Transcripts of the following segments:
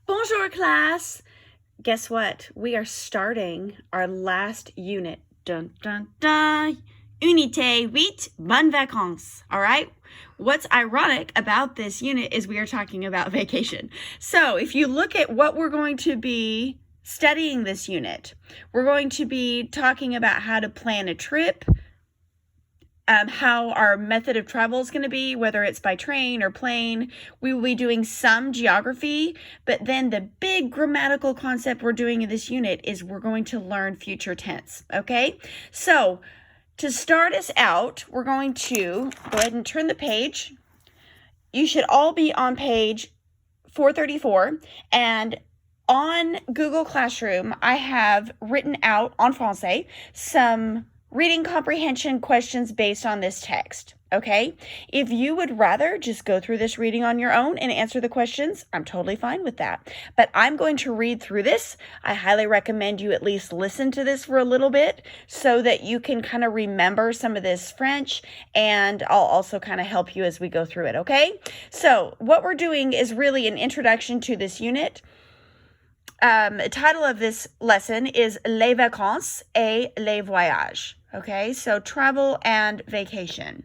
Bonjour, class. Guess what? We are starting our last unit. Dun, dun, dun. Unité 8, bonnes vacances. All right? What's ironic about this unit is we are talking about vacation. So if you look at what we're going to be studying this unit, we're going to be talking about how to plan a trip, how our method of travel is going to be, whether it's by train or plane. We will be doing some geography, but then the big grammatical concept we're doing in this unit is we're going to learn future tense, okay? So to start us out, we're going to go ahead and turn the page. You should all be on page 434, and on Google Classroom, I have written out en français some reading comprehension questions based on this text, okay? If you would rather just go through this reading on your own and answer the questions, I'm totally fine with that. But I'm going to read through this. I highly recommend you at least listen to this for a little bit so that you can kind of remember some of this French, and I'll also kind of help you as we go through it, okay? So what we're doing is really an introduction to this unit. The title of this lesson is Les vacances et les voyages. Okay, so travel and vacation.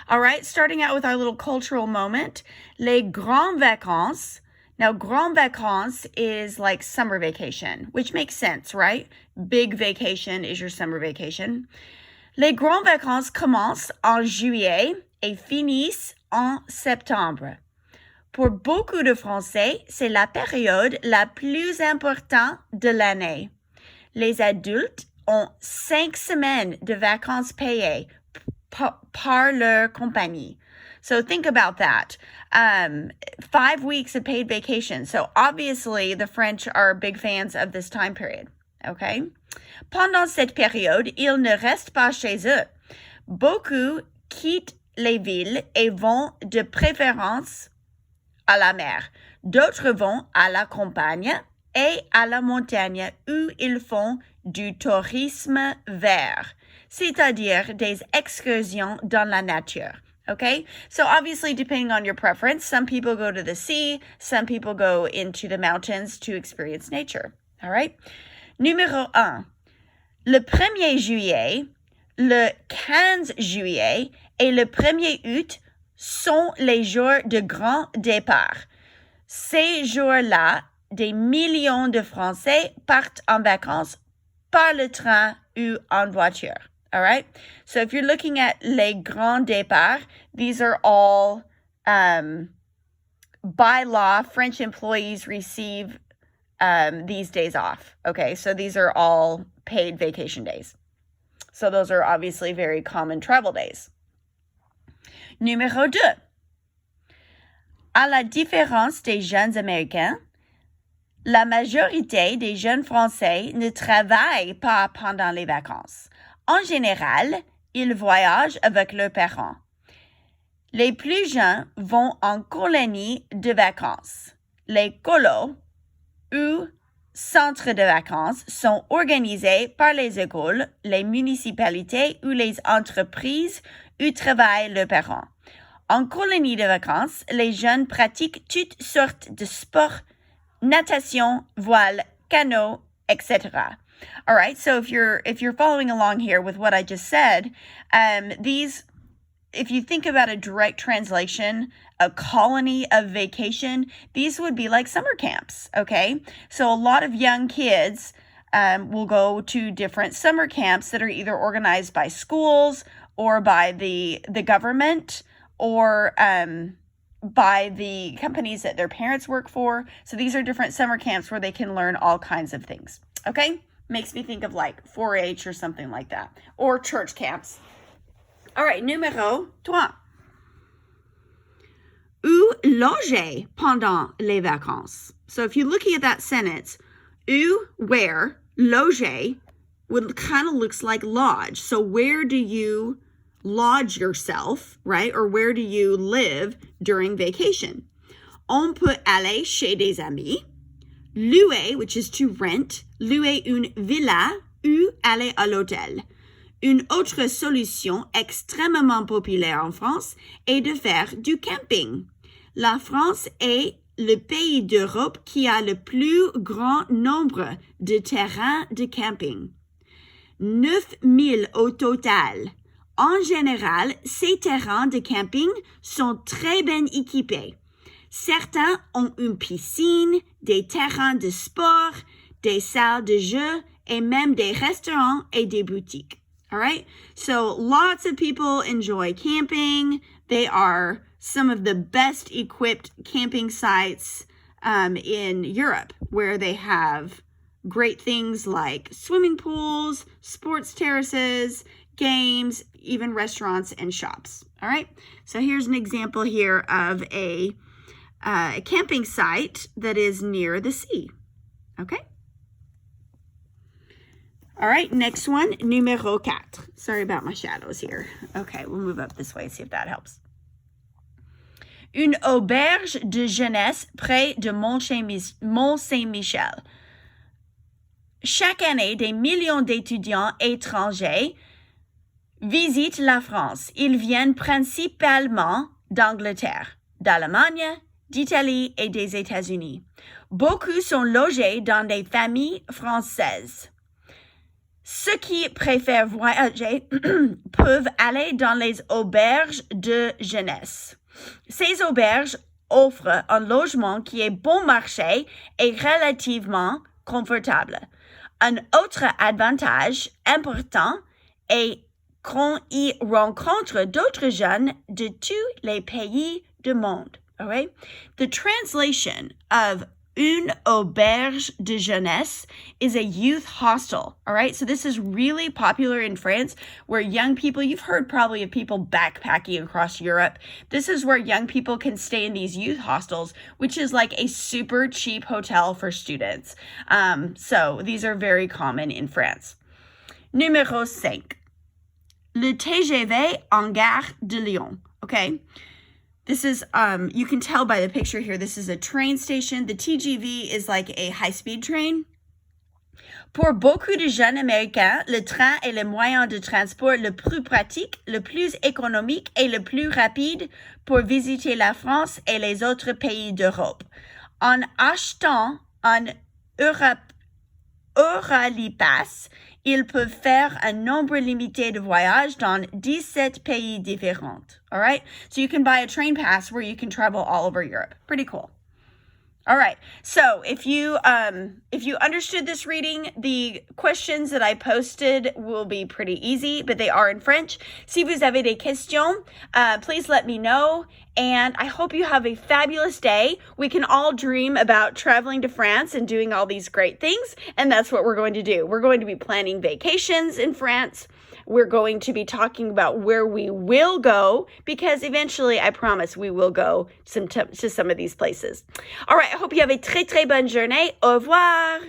All right, starting out with our little cultural moment, les grandes vacances. Now, grandes vacances is like summer vacation, which makes sense, right? Big vacation is your summer vacation. Les grandes vacances commencent en juillet et finissent en septembre. Pour beaucoup de Français, c'est la période la plus importante de l'année. Les adultes ont 5 semaines de vacances payées par leur compagnie. So think about that. 5 weeks of paid vacation. So obviously the French are big fans of this time period. Okay? Pendant cette période, ils ne restent pas chez eux. Beaucoup quittent les villes et vont de préférence à la mer. D'autres vont à la campagne et à la montagne où ils font du tourisme vert, c'est-à-dire des excursions dans la nature. Okay? So obviously, depending on your preference, some people go to the sea, some people go into the mountains to experience nature. All right? Numéro 1. Le 1er juillet, le 15 juillet et le 1er août sont les jours de grand départ. Ces jours-là, des millions de Français partent en vacances par le train ou en voiture. All right? So if you're looking at les grands départs, these are all, by law, French employees receive these days off. Okay? So these are all paid vacation days. So those are obviously very common travel days. Numéro 2. À la différence des jeunes Américains, la majorité des jeunes Français ne travaillent pas pendant les vacances. En général, ils voyagent avec leurs parents. Les plus jeunes vont en colonie de vacances. Les colos ou centres de vacances sont organisés par les écoles, les municipalités ou les entreprises où travaillent leurs parents. En colonie de vacances, les jeunes pratiquent toutes sortes de sports, natation, voile, canot, etc. All right, so if you're following along here with what I just said, these, if you think about a direct translation, a colony of vacation, these would be like summer camps, okay? So a lot of young kids will go to different summer camps that are either organized by schools or by the government or by the companies that their parents work for. So these are different summer camps where they can learn all kinds of things, okay? Makes me think of like 4-H or something like that, or church camps. All right, numéro 3. Où loger pendant les vacances? So if you're looking at that sentence, où, where, loger, would kind of looks like lodge. So where do you lodge yourself, right? Or where do you live during vacation? On peut aller chez des amis. Louer, which is to rent. Louer une villa ou aller à l'hôtel. Une autre solution extrêmement populaire en France est de faire du camping. La France est le pays d'Europe qui a le plus grand nombre de terrains de camping. 9000 au total. En général, ces terrains de camping sont très bien équipés. Certains ont une piscine, des terrains de sport, des salles de jeu, et même des restaurants et des boutiques. All right? So lots of people enjoy camping. They are some of the best equipped camping sites in Europe, where they have great things like swimming pools, sports terraces, games, even restaurants and shops. All right? So here's an example here of a camping site that is near the sea. Okay? All right, next one, numéro 4. Sorry about my shadows here. Okay, we'll move up this way, see if that helps. Une auberge de jeunesse près de Mont-Saint-Michel. Chaque année, des millions d'étudiants étrangers visitent la France. Ils viennent principalement d'Angleterre, d'Allemagne, d'Italie et des États-Unis. Beaucoup sont logés dans des familles françaises. Ceux qui préfèrent voyager peuvent aller dans les auberges de jeunesse. Ces auberges offrent un logement qui est bon marché et relativement confortable. Un autre avantage important est qu'on y rencontre d'autres jeunes de tous les pays du monde. All right? The translation of une auberge de jeunesse is a youth hostel, all right? So this is really popular in France, where young people, you've heard probably of people backpacking across Europe. This is where young people can stay in these youth hostels, which is like a super cheap hotel for students. So these are very common in France. Numéro 5. Le TGV en gare de Lyon, okay? This is, you can tell by the picture here, this is a train station. The TGV is like a high-speed train. Pour beaucoup de jeunes américains, le train est le moyen de transport le plus pratique, le plus économique et le plus rapide pour visiter la France et les autres pays d'Europe. En achetant un Euralipass, ils peuvent faire un nombre limité de voyages dans 17 pays différents. All right? So you can buy a train pass where you can travel all over Europe. Pretty cool. All right. So if you understood this reading, the questions that I posted will be pretty easy, but they are in French. Si vous avez des questions, please let me know. And I hope you have a fabulous day. We can all dream about traveling to France and doing all these great things. And that's what we're going to do. We're going to be planning vacations in France. We're going to be talking about where we will go, because eventually, I promise, we will go to some of these places. All right, I hope you have a très, très bonne journée. Au revoir.